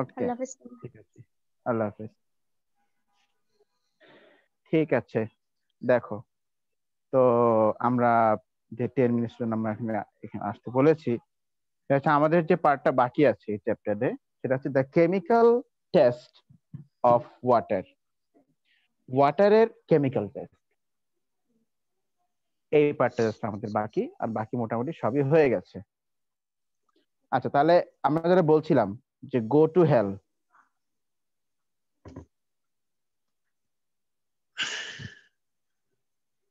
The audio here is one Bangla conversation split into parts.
ওকে, আল্লাহ হাফেজ। ঠিক আছে, আল্লাহ হাফেজ। ঠিক আছে, দেখো তো আমরা যে 10 মিনিটের জন্য আমরা এখানে আসতে বলেছি, সেটা হচ্ছে আমাদের যে পার্টটা বাকি আছে এই চ্যাপ্টারে, সেটা হচ্ছে the chemical test of water. ওয়াটারের কেমিক্যাল টেস্ট, এই পার্টটা জাস্ট আমাদের বাকি, আর বাকি মোটামুটি সবই হয়ে গেছে। আচ্ছা, তাহলে আমরা যারা বলছিলাম যে go to hell,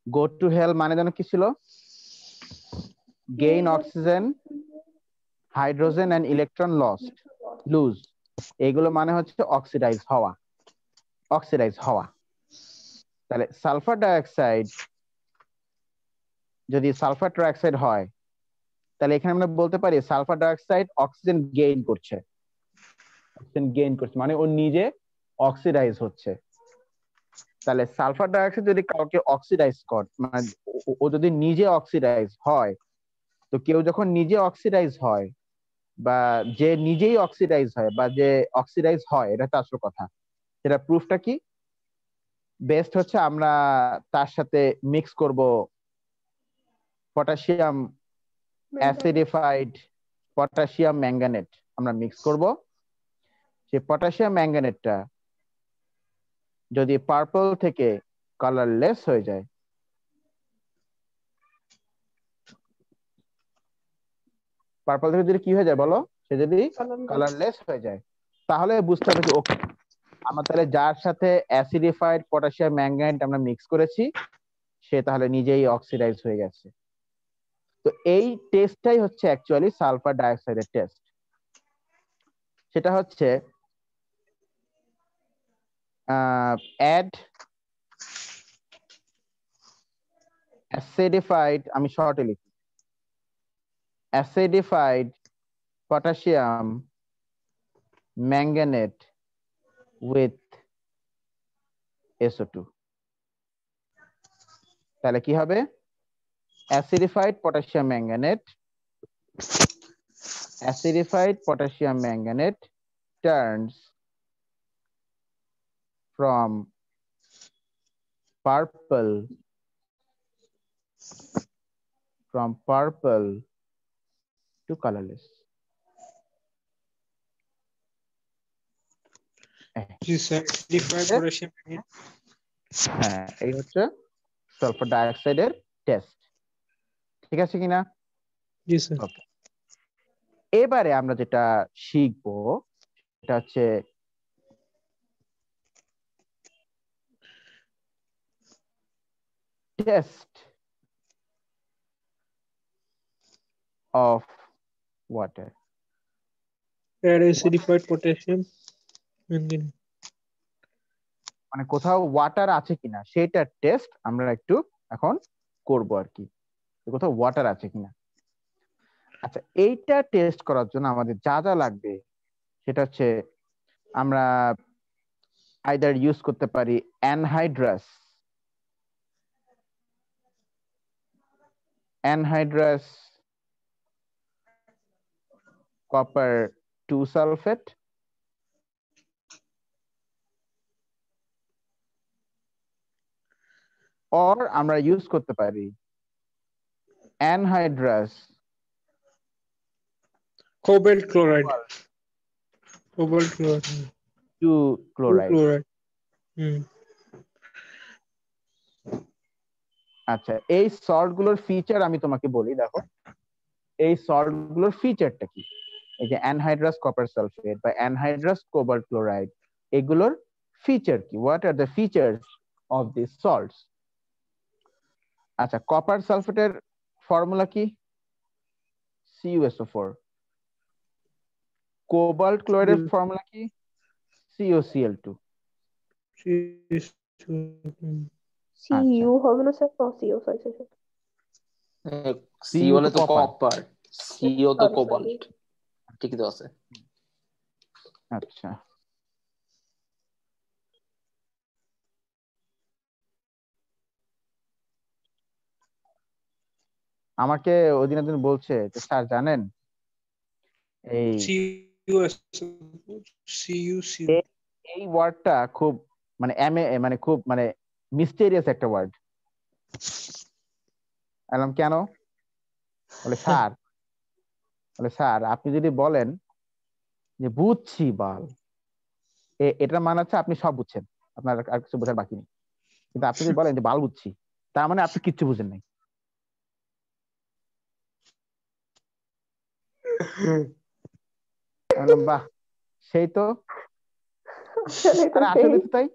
go to hell মানে যেন কি ছিল? Gain oxygen, hydrogen and electron lose, এগুলো মানে হচ্ছে অক্সিডাইজ হওয়া, অক্সিডাইজ হওয়া। তাহলে সালফার ডাইঅক্সাইড যদি সালফার ট্রাইঅক্সাইড হয়, তাহলে এখানে আমরা বলতে পারি সালফার ডাইঅক্সাইড অক্সিজেন গেইন করছে, অক্সিজেন গেইন করছে মানে ও নিজে অক্সিডাইজ হচ্ছে। তাহলে সালফার ডাইঅক্সাইড যদি কাউকে অক্সিডাইজ করে, মানে ও যদি নিজে অক্সিডাইজ হয়, তো কেউ যখন নিজে অক্সিডাইজ হয় বা যে নিজেই অক্সিডাইজ হয় বা যে অক্সিডাইজ হয়, এটা তো আসল কথা। সেটা প্রুফটা কি? বেস্ট হচ্ছে আমরা তার সাথে মিক্স করব পটাশিয়াম অ্যাসিডিফাইড পটাশিয়াম ম্যাঙ্গানেট, আমরা মিক্স করব। সেই পটাশিয়াম ম্যাঙ্গানেটটা যদি পার্পল থেকে কালারলেস হয়ে যায়, পার্পল থেকে যদি কি হয়ে যায় বলো, সে যদি কালারলেস হয়ে যায়, তাহলে বুঝতে হবে যে ওকে, আমরা তাহলে যার সাথে অ্যাসিডিফাইড পটাশিয়াম ম্যাঙ্গানেট আমরা মিক্স করেছি, সে তাহলে নিজেই অক্সিডাইজ হয়ে গেছে। তো এই টেস্টটাই হচ্ছে অ্যাকচুয়ালি সালফার ডাইঅক্সাইডের টেস্ট। সেটা হচ্ছে অ্যাড অ্যাসিডিফাইড, আমি শর্টে লিখি, অ্যাসিডিফাইড পটাশিয়াম ম্যাঙ্গানেট উইথ SO2। তাহলে কি হবে? Acidified potassium manganate turns from purple to colorless। জি স্যার, লিকুইড পটাশিয়াম ম্যাগনেট। হ্যাঁ, এই হচ্ছে সালফার ডাইঅক্সাইডের টেস্ট। ঠিক আছে কিনা? জি স্যার। ওকে, এবারে আমরা যেটা শিখবো সেটা হচ্ছে test of water. Acidified potassium magnet, মানে কোথাও ওয়াটার আছে কিনা সেটার টেস্ট আমরা একটু এখন করব আর কি, কোথাও ওয়াটার আছে কিনা। আচ্ছা, এইটা টেস্ট করার জন্য আমাদের যা যা লাগবে সেটা হচ্ছে আমরা আইদার ইউজ করতে পারি অ্যানহাইড্রাস কপার 2 সালফেট, অর আমরা ইউজ করতে পারি anhydrous cobalt chloride, cobalt chloride, 2 chloride. হুম। আচ্ছা, এই সল্ট গুলোর ফিচার আমি তোমাকে বলি, দেখো এই সল্ট গুলোর ফিচারটা কি। এই যে অ্যানহাইড্রাস কপার সালফেট বা অ্যানহাইড্রাস কোবাল্ট ক্লোরাইড, এগুলোর ফিচার কি? What are the features of this salts? আচ্ছা, কপার সালফেটের ফর্মুলা কি? CuSO4। কোবাল্ট ক্লোরাইডের ফর্মুলা কি? CuCl2। সিইউ হবে না sir? C U, sorry sorry. C হলে তো কপার, সিও তো কোবাল্ট, ঠিকই তো আছে। আচ্ছা, আমাকে ওদিন একজন বলছে যে স্যার জানেন এই এই ওয়ার্ডটা খুব মানে মানে খুব মানে মিস্টেরিয়াস একটা ওয়ার্ড। বললাম কেন? বলে স্যার আপনি যদি বলেন যে বুঝছি বাল, এটা মানে হচ্ছে আপনি সব বুঝছেন, আপনার আর কিছু বোঝার বাকি নেই। কিন্তু আপনি যদি বলেন যে বাল বুঝছি, তার মানে আপনি কিচ্ছু বুঝেন নাই। বাহ, সেই তো, আসলে তো তাই।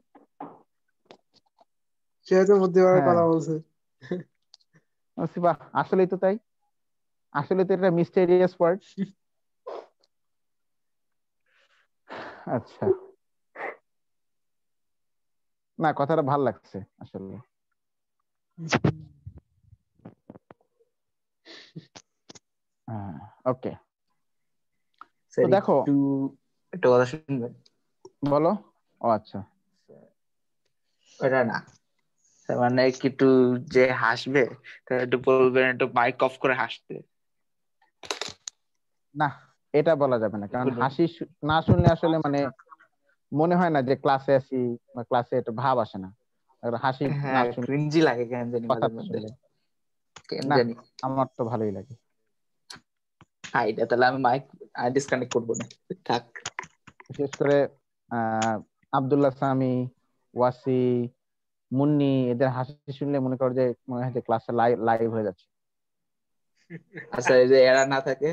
সে তো বুদ্ধিমানের হ্যাঁ, কথা বলছে। বাহ, আসলেই তো তাই, আসলে তো এটা মিস্টেরিয়াস ওয়ার্ড। আচ্ছা, না কথাটা ভাল লাগছে আসলে। ওকে, তো দেখো, একটু কথা শুনবেন? বলো। ও আচ্ছা, ওটা না, মানে একটু যে হাসবে তাহলে একটু বলবেন একটু মাইক অফ করে হাসতে। না এটা বলা যাবে না, কারণ বলুন। হাসি না শুনলে আসলে মানে মনে হয় না যে ক্লাসে আছি, বা ক্লাসে একটা ভাব আসে না হাসি না হ্যাঁ, শুনলে, ক্রিঞ্জি লাগে কেন জানি কথা মাঝে মধ্যে, শুনলে। কেন না, জানি। আমার তো ভালোই লাগে। এটা তাহলে আমি মাইক ডিসকানেক্ট করবো না, থাক। বিশেষ করে আব্দুল্লাহ সামি, ওয়াসি, মুন্নি, এদের হাসি শুনলে মনে করো যে মনে হয় যে ক্লাসে লাইভ হয়ে যাচ্ছে। আচ্ছা, এই যে এরা না থাকে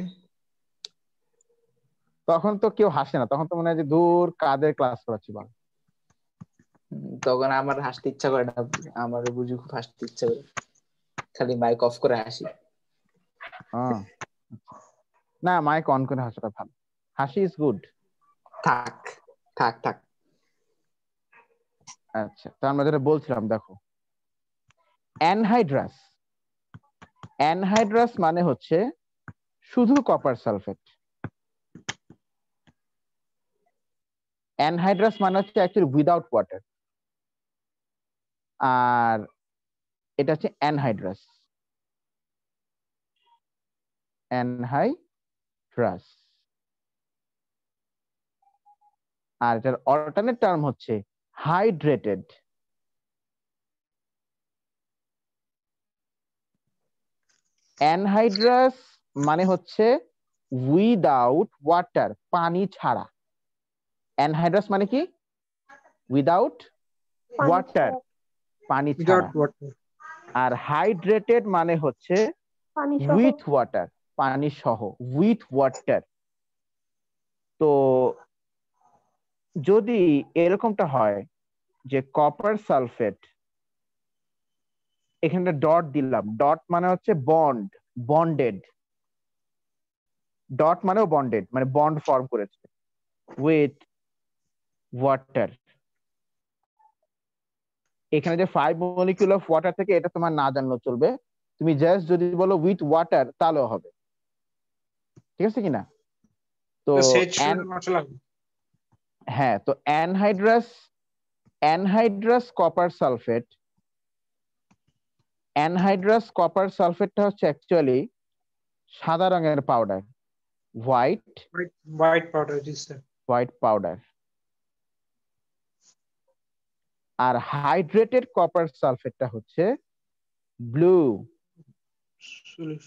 তখন তো কেউ হাসে না, তখন তো মনে হয় যে দূর কাদের ক্লাস করাচ্ছি বল। তখন আমার হাসতে ইচ্ছা করে না, আমার বুঝি খুব হাসতে ইচ্ছা করে, খালি মাইক অফ করে হাসি। হ্যাঁ, না মাইক অন করে হাসাটা ভালো, হাসি ইজ গুড। থাক থাক থাক। আচ্ছা, তো আমরা যেটা বলছিলাম, দেখো অ্যানহাইড্রাস, অ্যানহাইড্রাস মানে হচ্ছে শুধু কপার সালফেট। অ্যানহাইড্রাস মানে হচ্ছে অ্যাকচুয়ালি উইদাউট ওয়াটার, আর এটা হচ্ছে অ্যানহাইড্রাস, অ্যানহাইড্রাস। আর এটার অল্টারনেট টার্ম হচ্ছে হাইড্রেটেড। অ্যানহাইড্রাস মানে হচ্ছে উইদাউট ওয়াটার, পানি ছাড়া। অ্যানহাইড্রাস মানে কি? উইদাউট ওয়াটার, পানি ছাড়া। আর হাইড্রেটেড মানে হচ্ছে উইথ ওয়াটার, পানি সহ, উইথ ওয়াটার। তো যদি এরকমটা হয় যে কপার সালফেট, এখানে ডট দিলাম, ডট মানে হচ্ছে বন্ড, বন্ডেড, ডট মানেও বন্ডেড, মানে বন্ড ফর্ম করেছে উইথ ওয়াটার। এখানে যে 5 মলিকিউল অফ ওয়াটার থেকে, এটা তোমার না জানলেও চলবে, তুমি জাস্ট যদি বলো উইথ ওয়াটার তাহলেও হবে, ঠিক আছে কিনা? তো হ্যাঁ, তো anhydrous, anhydrous copper sulphate, anhydrous copper সালফেটটা হচ্ছে অ্যাকচুয়ালি সাদা রঙের powder, white powder. White powder. আর হাইড্রেটেড কপার সালফেটটা হচ্ছে blue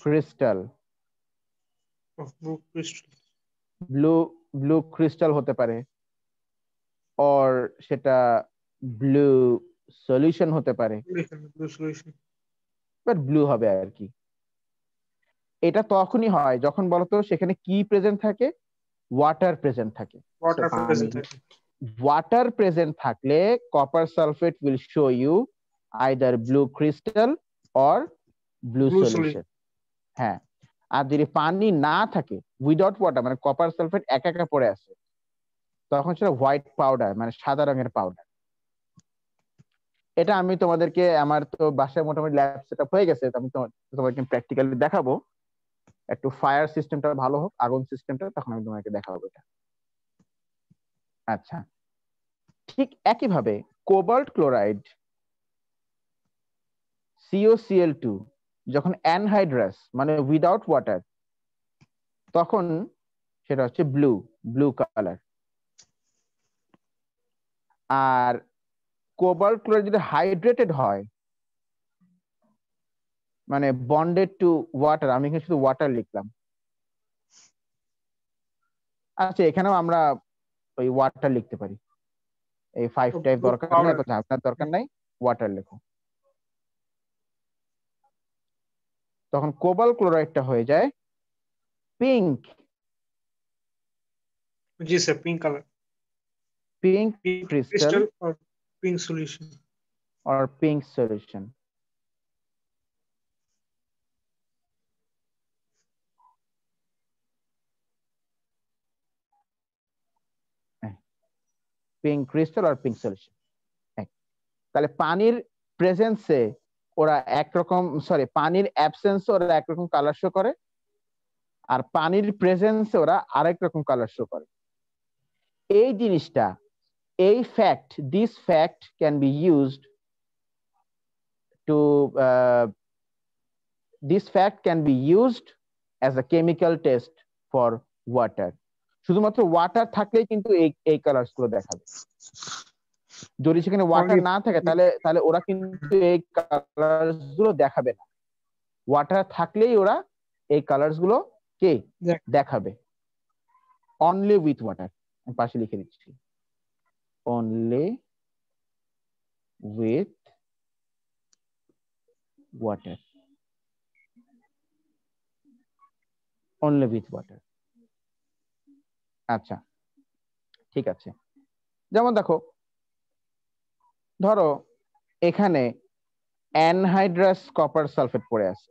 crystal. Blue blue crystal হতে পারে, অর সেটা ব্লু সলিউশন হতে পারে, বাট ব্লু হবে আর কি। এটা তখনই হয় যখন বলতো সেখানে কি প্রেজেন্ট থাকে? ওয়াটার প্রেজেন্ট থাকে। ওয়াটার প্রেজেন্ট থাকলে copper sulphate will show you either blue crystal or blue solution. হ্যাঁ, আর যদি পানি না থাকে, উইদাউট ওয়াটার, মানে কপার সালফেট একা একা পড়ে আছে, তখন সেটা হোয়াইট পাউডার, মানে সাদা রঙের পাউডার। এটা আমি তোমাদেরকে, আমার তো বাসায় মোটামুটি ল্যাব সেটআপ হয়ে গেছে, আমি তোমাকে প্র্যাকটিক্যালি দেখাবো। একটু ফায়ার সিস্টেমটা ভালো হোক, আগুন সিস্টেমটা, তখন আমি তোমাকে দেখাবো এটা। আচ্ছা, ঠিক একইভাবে কোবাল্ট ক্লোরাইড, COCl2, যখন অ্যানহাইড্রাস মানে উইদাউট ওয়াটার, তখন সেটা হচ্ছে ব্লু, ব্লু কালার। আর কোবাল্ট ক্লোরাইড যদি হাইড্রেটেড হয়, মানে বন্ডেড টু ওয়াটার, আমি এখানে শুধু ওয়াটার লিখলাম। আচ্ছা, এখানেও আমরা ওই ওয়াটার লিখতে পারি, এই 5 টাইপ দরকার নেই, এত আপনার দরকার নাই, ওয়াটার লেখো। তখন কোবাল্ট ক্লোরাইডটা হয়ে যায় পিঙ্ক। जी sir, pink colour, pink pink crystal crystal और pink solution. or pink solution. Pink crystal আর পিঙ্ক সলিউশন। তাহলে পানির প্রেজেন্সে ওরা একরকম, সরি পানির অ্যাবসেন্সে ওরা একরকম কালার শো করে, আর পানির প্রেজেন্সে ওরা আরেক রকম কালার শো করে। এই জিনিসটা, এই fact, this fact can be used to this fact can be used as a chemical test for water. শুধুমাত্র ওয়াটার থাকলেই কিন্তু এই কালারস গুলো দেখাবে। যদি সেখানে ওয়াটার না থাকে তাহলে ওরা কিন্তু এই কালারস গুলো দেখাবে না। ওয়াটার থাকলেই ওরা এই কালারস গুলো কে দেখাবে। অনলি উইথ ওয়াটার, আমি পাশে লিখে দিচ্ছি, only with water, only with water. আচ্ছা, ঠিক আছে। যেমন দেখো, ধরো এখানে অ্যানহাইড্রাস কপার সালফেট পড়ে আছে,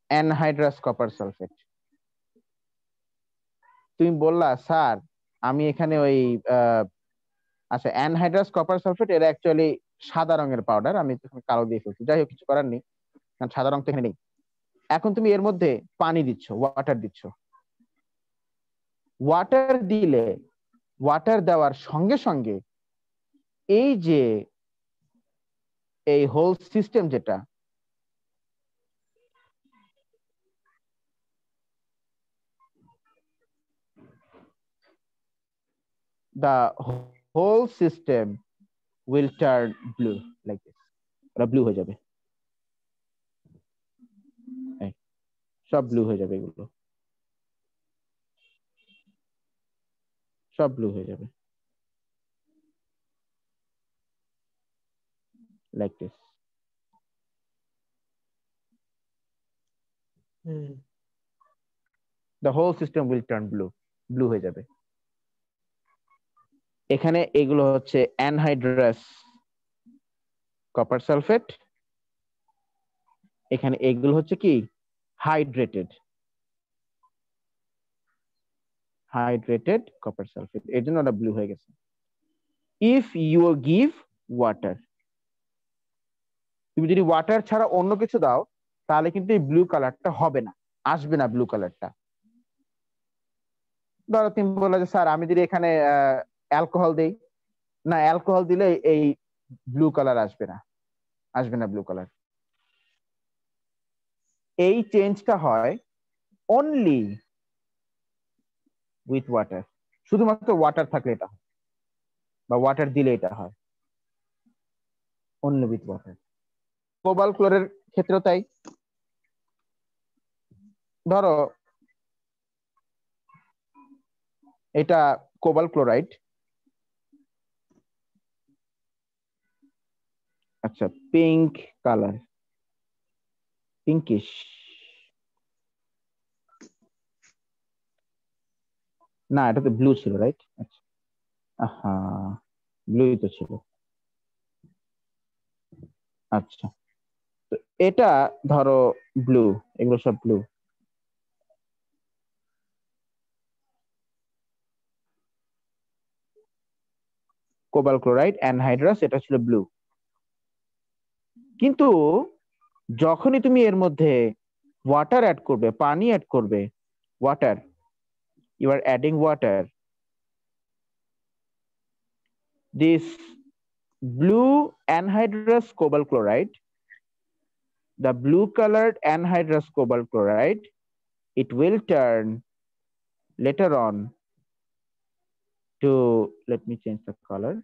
অ্যানহাইড্রাস কপার সালফেট। তুমি বললা স্যার আমি এখানে ওই আচ্ছা, অ্যানহাইড্রাস কপার সালফেট এরা অ্যাকচুয়ালি সাদা রঙের পাউডার, আমি কালো দিয়ে ফেলছি, যাই হোক কিছু করার নেই, কারণ সাদা রং তো এখানে নেই। এখন তুমি এর মধ্যে পানি দিচ্ছ, ওয়াটার দিচ্ছ। ওয়াটার দিলে, ওয়াটার দেওয়ার সঙ্গে সঙ্গে এই যে এই হোল সিস্টেম যেটা, the whole system will turn blue like this. ওরা ব্লু হয়ে যাবে, সব ব্লু হয়ে যাবে, এগুলো সব ব্লু হয়ে যাবে like this. The whole system will turn blue, blue হয়ে যাবে। এখানে এগুলো হচ্ছে অ্যানহাইড্রাস কপার সালফেট, এখানে এগুলো হচ্ছে কি হাইড্রেটেড, হাইড্রেটেড কপার সালফেট, এর জন্য ওটা ব্লু হয়ে গেছে। ইফ ইউ গিভ ওয়াটার, তুমি যদি ওয়াটার ছাড়া অন্য কিছু দাও তাহলে কিন্তু এই ব্লু কালারটা হবে না, আসবে না ব্লু কালারটা। ধরো তুমি বললে যে স্যার আমি যদি এখানে অ্যালকোহল দেই, না অ্যালকোহল দিলে এই ব্লু কালার আসবে না, আসবে না ব্লু কালার। এই চেঞ্জটা হয় অনলি উইথ ওয়াটার, শুধুমাত্র ওয়াটার থাকলে এটা হয়, বা ওয়াটার দিলে এটা হয়, অনলি উইথ ওয়াটার। কোবাল্ট ক্লোরের ক্ষেত্রেও তাই। ধরো এটা কোবাল্ট ক্লোরাইড, আচ্ছা পিঙ্ক কালার, পিঙ্কিশ, না এটা তো ব্লু ছিল রাইট? আচ্ছা হ্যাঁ, ব্লুই তো ছিল। আচ্ছা, তো এটা ধরো ব্লু, এগুলো সব ব্লু। কোবাল্ট ক্লোরাইড অ্যানহাইড্রাস এটা ছিল ব্লু। কিন্তু যখনই তুমি এর মধ্যে ওয়াটার অ্যাড করবে, পানি অ্যাড করবে, water, you are adding water, this blue anhydrous cobalt chloride, the blue colored anhydrous cobalt chloride, it will turn later on to, let me change the color.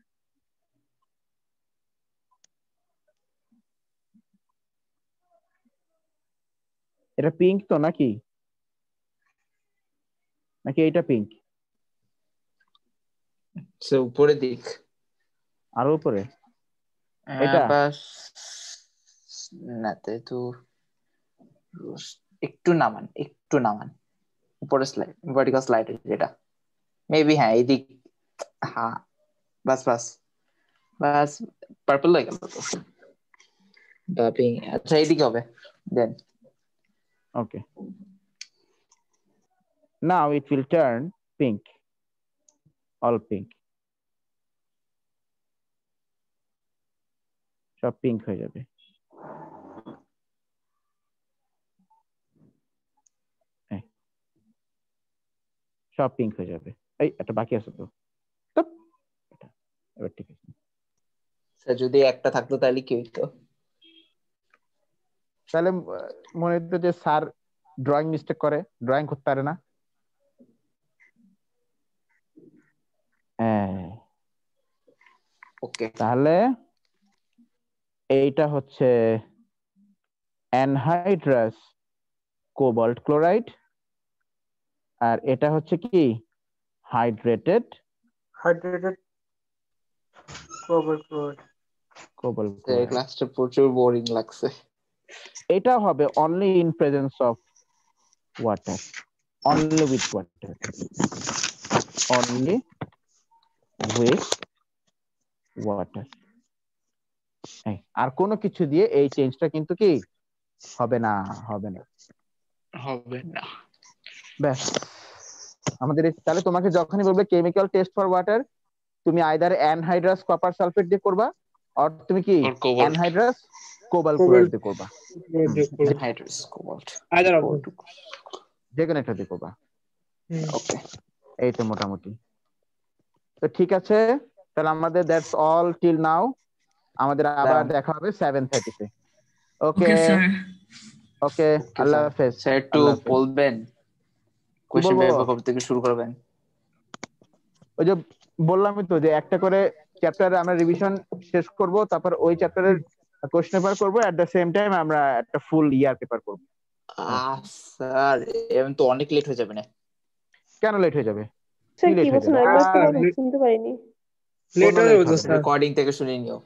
এটা পিঙ্ক তো নাকি নাকি এটা পিঙ্ক সে উপরের দিক আর উপরে এটা বাস না তো একটু নামান উপরে স্লাইড ভার্টিক্যাল স্লাইড যেটা মেবি হ্যাঁ এদিক হ্যাঁ বাস পার্পল হয়ে গেল তো বা পিঙ্ক আচ্ছা এইদিকে হবে দেন okay, now it will turn pink, all pink, সব পিঙ্ক হয়ে যাবে সব পিঙ্ক হয়ে যাবে এই একটা বাকি আছে তো টপ, এটা এবার ঠিক আছে স্যার যদি একটা থাকতো তাহলে কি হইতো তাহলে মনে হতো যে স্যার ড্রয়িং মিস্টেক করে ড্রয়িং করতে পারে না ওকে তাহলে এইটা হচ্ছে অ্যানহাইড্রাস কোবাল্ট ক্লোরাইড আর এটা হচ্ছে কি হাইড্রেটেড cobalt. কোবাল্ট এই ক্লোরাইড ক্লাসটা প্রচুর বোরিং লাগছে এটা হবে only in presence of water only with water only with water আর কোনো কিছু দিয়ে এই চেঞ্জটা কিন্তু কি হবে না ব্যাস আমাদের তাহলে তোমাকে যখনই বলবে কেমিক্যাল টেস্ট ফর ওয়াটার তুমি আইদার অ্যানহাইড্রাস কপার সালফেট দিয়ে করবা আর তুমি কি অ্যানহাইড্রাস কোবাল্ট ক্লোরাইড দিয়ে করবা hydrous cobalt Either of them. যে কোনো একটা দিয়ে করবা ওকে এই তো মোটামুটি তো ঠিক আছে তাহলে আমাদের দ্যাটস অল টিল নাও আমাদের আবার দেখা হবে 7:30 তে ওকে ওকে আল্লাহ হাফেজ স্যার একটু বলবেন কোশ্চেন পেপার কবে থেকে শুরু করবেন ওই যে বললামই তো যে একটা করে চ্যাপ্টারে আমরা রিভিশন শেষ করব তারপর ওই চ্যাপ্টারের কোশ্চেন পেপার করব এট দ্য সেম টাইম আমরা একটা ফুল ইয়ার পেপার করব স্যার এমন তো অনেক লেট হয়ে যাবে না কেন লেট হয়ে যাবে স্যার কি কি late হয়ে বলছেন যাবে? আরেকবার একটু বলুন শুনতে পারিনি Later কোনো হয়ে late যাবে হবে স্যার না। রেকর্ডিং থেকে শুনে নিও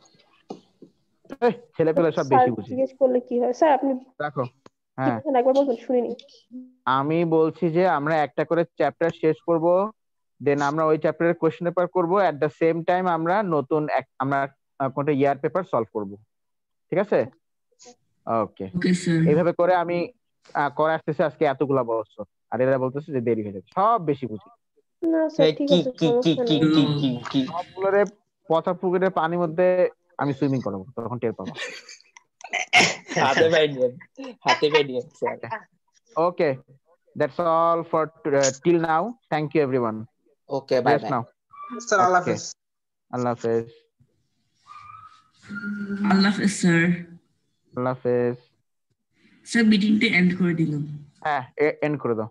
ছেলে পেলে সব স্যার বেশি বুঝে জিজ্ঞেস করলে কি হয় স্যার আপনি রাখো কি হ্যাঁ বলছেন একবার বলবেন শুনিনি আমি বলছি যে আমরা একটা করে চ্যাপ্টার শেষ করব দেন আমরা ওই চ্যাপ্টারের কোশ্চেন পেপার করব এট দ্য সেম টাইম আমরা নতুন আমরা কোনটা ইয়ার পেপার সলভ করব ঠিক আছে ওকে এইভাবে করে আমি করে আসতেছি আজকে এতগুলা বছর আর এরা বলতেছে যে দেরি হয়ে যাবে সব বেশি বুঝি না স্যার ঠিক আছে সমস্যা নেই সবগুলোরে পচা পুকুরের পানির মধ্যে আমি সুইমিং করবো তখন টের পাবো হাতে পাই নিয়ে sir okay that's all for till now thank you everyone okay bye rest bye now Sir, Allah Okay. Hafiz. আল্লাহ হাফেজ আল্লাহ হাফেজ স্যার আল্লাহ হাফেজ স্যার মিটিংটা এন্ড করে দিলাম হ্যাঁ এন্ড করে দাও